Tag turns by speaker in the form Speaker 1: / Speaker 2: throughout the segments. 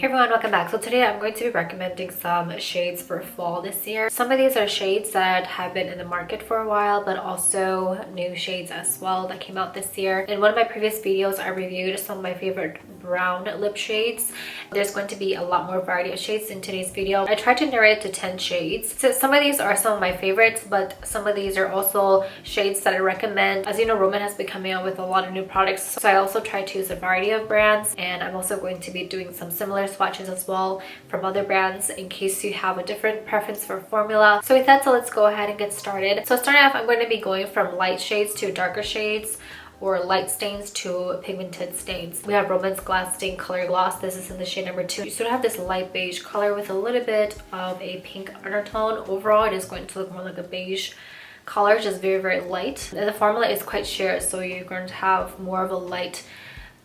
Speaker 1: Hey everyone, welcome back. So today I'm going to be recommending some shades for fall this year. Some of these are shades that have been in the market for a while, but also new shades as well that came out this year. In one of my previous videos, I reviewed some of my favorite brown lip shades. There's going to be a lot more variety of shades in today's video. I tried to narrow it to 10 shades. So some of these are some of my favorites, but some of these are also shades that I recommend. As you know, Roman has been coming out with a lot of new products, so I also try to use a variety of brands, and I'm also going to be doing some similar swatches as well from other brands in case you have a different preference for formula. So with that, let's go ahead and get started. So starting off, I'm going to be going from light shades to darker shades, or light stains to pigmented stains. We have Roman's Glass Stain Color Gloss. This is in the shade number 2. You sort of have this light beige color with a little bit of a pink undertone. Overall, it is going to look more like a beige color, just very light. And the formula is quite sheer, so you're going to have more of a light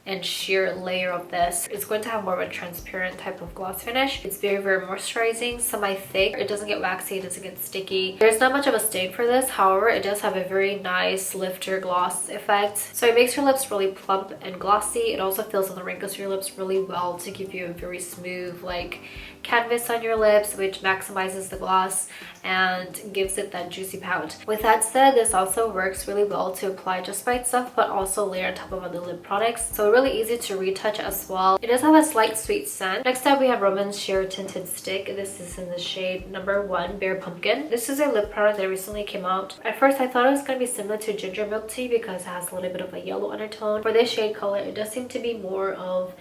Speaker 1: and sheer layer of this. It's going to have more of a transparent type of gloss finish. It's very moisturizing, semi-thick. It doesn't get waxy, it doesn't get sticky. There's not much of a stain for this. However, it does have a very nice lifter gloss effect. So it makes your lips really plump and glossy. It also fills in the wrinkles of your lips really well to give you a very smooth like canvas on your lips, which maximizes the gloss and gives it that juicy pout. With that said, this also works really well to apply just by itself, but also layer on top of other lip products. So really easy to retouch as well. It does have a slight sweet scent. Next up, we have Roman's Sheer Tinted Stick. This is in the shade number 1, Bare Pumpkin. This is a lip product that recently came out. At first, I thought it was going to be similar to Ginger Milk Tea because it has a little bit of a yellow undertone. For this shade color, it does seem to be more of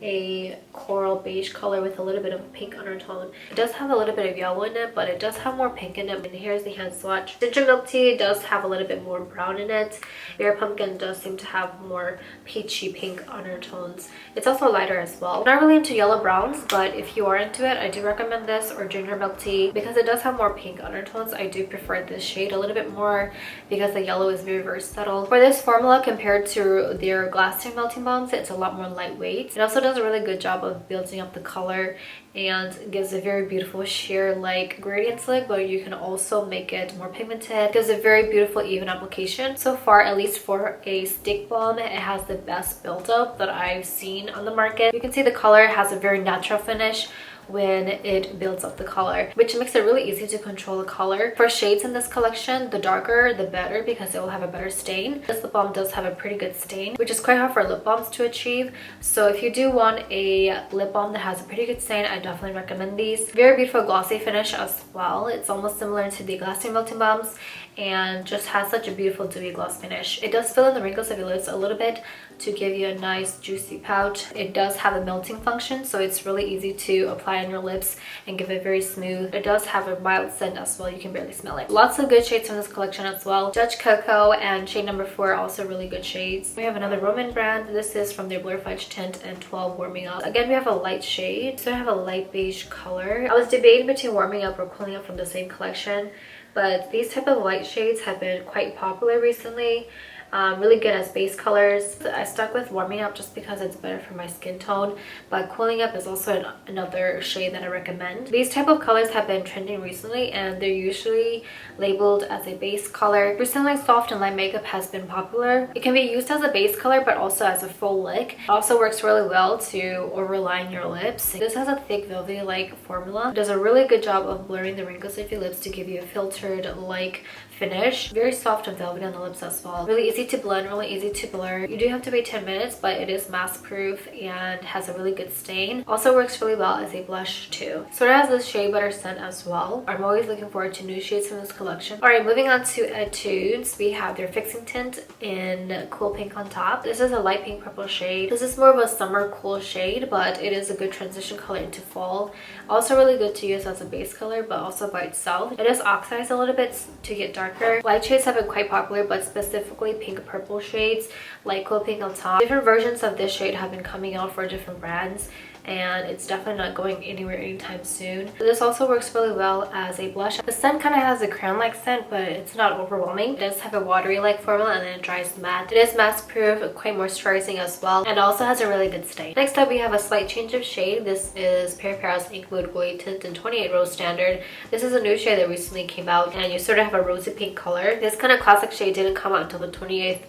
Speaker 1: a coral beige color with a little bit of a pink undertone. It does have a little bit of yellow in it, but it does have more pink in it. And here's the hand swatch. Ginger Milk Tea does have a little bit more brown in it. Bare Pumpkin does seem to have more peachy pink undertones. It's also lighter as well. I'm not really into yellow browns, but if you are into it, I do recommend this or Ginger Milk Tea because it does have more pink undertones. I do prefer this shade a little bit more because the yellow is very subtle. For this formula, compared to their Glass Stain Melting Balms, it's a lot more lightweight. It also does a really good job of building up the color and gives a very beautiful sheer like gradient look, but you can also make it more pigmented. It gives a very beautiful even application. So far, at least for a stick balm, it has the best build-up that I've seen on the market. You can see the color has a very natural finish when it builds up the color, which makes it really easy to control the color. For shades in this collection, the darker the better because it will have a better stain. This lip balm does have a pretty good stain, which is quite hard for lip balms to achieve. So if you do want a lip balm that has a pretty good stain, I definitely recommend these. Very beautiful glossy finish as well. It's almost similar to the Glass Stain Melting Balms and just has such a beautiful dewy gloss finish. It does fill in the wrinkles of your lips a little bit to give you a nice juicy pout. It does have a melting function, so it's really easy to apply on your lips and give it very smooth. It does have a mild scent as well. You can barely smell it. Lots of good shades from this collection as well. Judge Cocoa and shade number 4 are also really good shades. We have another Roman brand. This is from their Blur Fudge Tint and 12 Warming Up. Again, we have a light shade. So I have a light beige color. I was debating between Warming Up or Cooling Up from the same collection, but these type of light shades have been quite popular recently. Really good as base colors. I stuck with Warming Up just because it's better for my skin tone, but Cooling Up is also another shade that I recommend. These type of colors have been trending recently and they're usually labeled as a base color. Recently, soft and light makeup has been popular. It can be used as a base color but also as a full lick. It also works really well to overline your lips. This has a thick velvety like formula. It does a really good job of blurring the wrinkles of your lips to give you a filtered like finish. Very soft and velvety on the lips as well. Really easy to blend, really easy to blur. You do have to wait 10 minutes, but it is mask proof and has a really good stain. Also works really well as a blush too. So it has this shea butter scent as well. I'm always looking forward to new shades from this collection. Alright, moving on to Etude. We have their Fixing Tint in Cool Pink on top. This is a light pink purple shade. This is more of a summer cool shade, but it is a good transition color into fall. Also really good to use as a base color, but also by itself. It is oxidized a little bit to get darker. Light shades have been quite popular, but specifically pink purple shades like Cool Pink on top. Different versions of this shade have been coming out for different brands, and it's definitely not going anywhere anytime soon. This also works really well as a blush. The scent kind of has a crayon-like scent, but it's not overwhelming. It does have a watery-like formula and then it dries matte. It is mask-proof, quite moisturizing as well, and also has a really good stain. Next up, we have a slight change of shade. This is Peripera's Ink Mood Glowy Tint in 28 Rose Standard. This is a new shade that recently came out, and you sort of have a rosy pink color. This kind of classic shade didn't come out until the 28th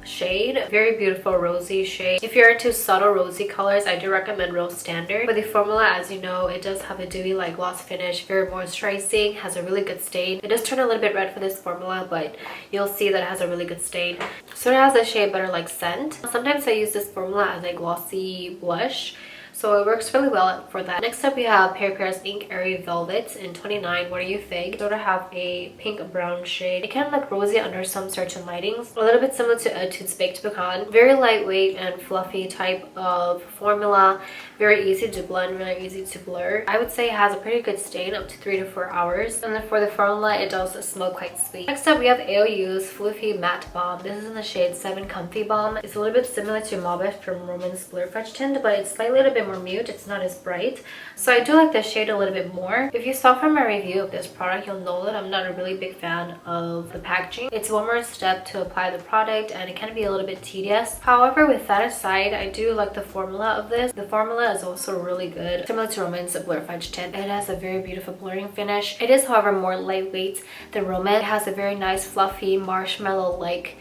Speaker 1: shade. Very beautiful rosy shade. If you're into subtle rosy colors, I do recommend Rose Standard. But the formula, as you know, it does have a dewy like gloss finish, very moisturizing, has a really good stain. It does turn a little bit red for this formula, but you'll see that it has a really good stain. So it has a shea butter like scent. Sometimes I use this formula as a glossy blush, so it works really well for that. Next up, we have Peripera's Ink Airy Velvet in 29. What do you think? Sort of have a pink brown shade. It kind of look rosy under some certain lightings. A little bit similar to Etude's Baked Pecan. Very lightweight and fluffy type of formula. Very easy to blend, really easy to blur. I would say it has a pretty good stain, up to 3 to 4 hours. And then for the formula, it does smell quite sweet. Next up, we have AOU's Fluffy Matte Balm. This is in the shade 7 Comfy Balm. It's a little bit similar to Mauve from Roman's Blur Fudge Tint, but it's slightly a little bit more mute. It's not as bright, so I do like this shade a little bit more. If you saw from my review of this product, you'll know that I'm not a really big fan of the packaging. It's one more step to apply the product and it can be a little bit tedious. However, with that aside, I do like the formula of this. The formula is also really good, similar to Roman's Blur Fudge Tint. It has a very beautiful blurring finish. It is, however, more lightweight than Roman. It has a very nice fluffy marshmallow like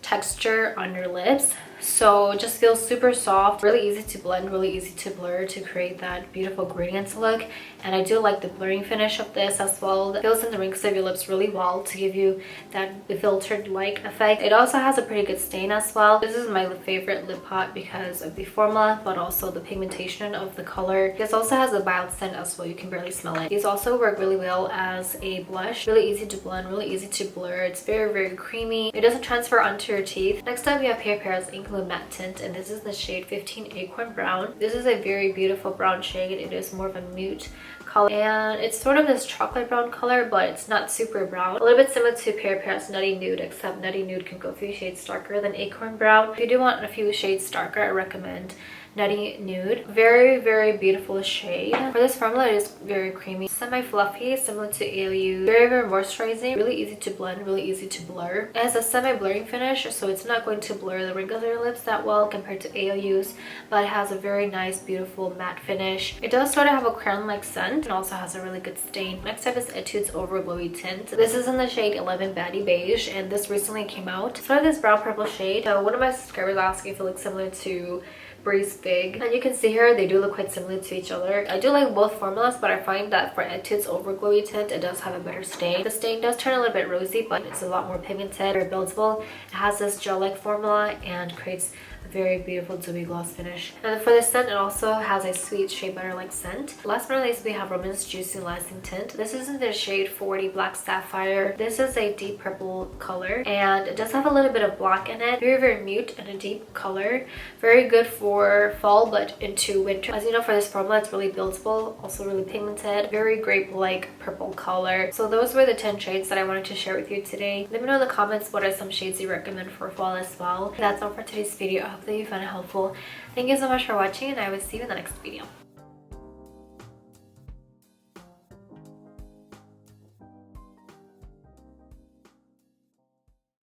Speaker 1: texture on your lips, so it just feels super soft, really easy to blend, really easy to blur to create that beautiful gradient look. And I do like the blurring finish of this as well. It fills in the wrinkles of your lips really well to give you that filtered like effect. It also has a pretty good stain as well. This is my favorite lip pot because of the formula, but also the pigmentation of the color. This also has a mild scent as well. You can barely smell it. These also work really well as a blush. Really easy to blend, really easy to blur. It's very creamy. It doesn't transfer onto your teeth. Next up, we have Peripera's Ink Matte Tint, and this is the shade 15 Acorn Brown. This is a very beautiful brown shade. It is more of a mute color, and it's sort of this chocolate brown color, but it's not super brown. A little bit similar to Peripera's Nutty Nude, except Nutty Nude can go a few shades darker than Acorn Brown. If you do want a few shades darker, I recommend Nutty Nude. Very beautiful shade. For this formula, it is very creamy, semi-fluffy, similar to AOU. Very moisturizing, really easy to blend, really easy to blur. It has a semi-blurring finish, so it's not going to blur the wrinkles of your lips that well compared to AOU's, but it has a very nice, beautiful matte finish. It does sort of have a crown-like scent and also has a really good stain. Next up is Etude's Over Glowy Tint. This is in the shade 11 Baddie Beige, and this recently came out. It's sort of this brown purple shade. So one of my subscribers asked if it looks similar to Breeze Big, and you can see here they do look quite similar to each other. I do like both formulas, but I find that for Etude's Over Glowy Tint, it does have a better stain. The stain does turn a little bit rosy, but it's a lot more pigmented, very buildable. It has this gel-like formula and creates a very beautiful dewy gloss finish. And for the scent, it also has a sweet shea butter like scent. Last but not least, we have Roman's Juicy Lasting Tint. This is in the shade 40 Black Sapphire. This is a deep purple color, and it does have a little bit of black in it. Very mute and a deep color. Very good for fall, but into winter. As you know, for this formula, it's really buildable, also really pigmented, very grape-like purple color. So those were the 10 shades that I wanted to share with you today. Let me know in the comments what are some shades you recommend for fall as well. That's all for today's video. I hope that you found it helpful. Thank you so much for watching, and I will see you in the next video.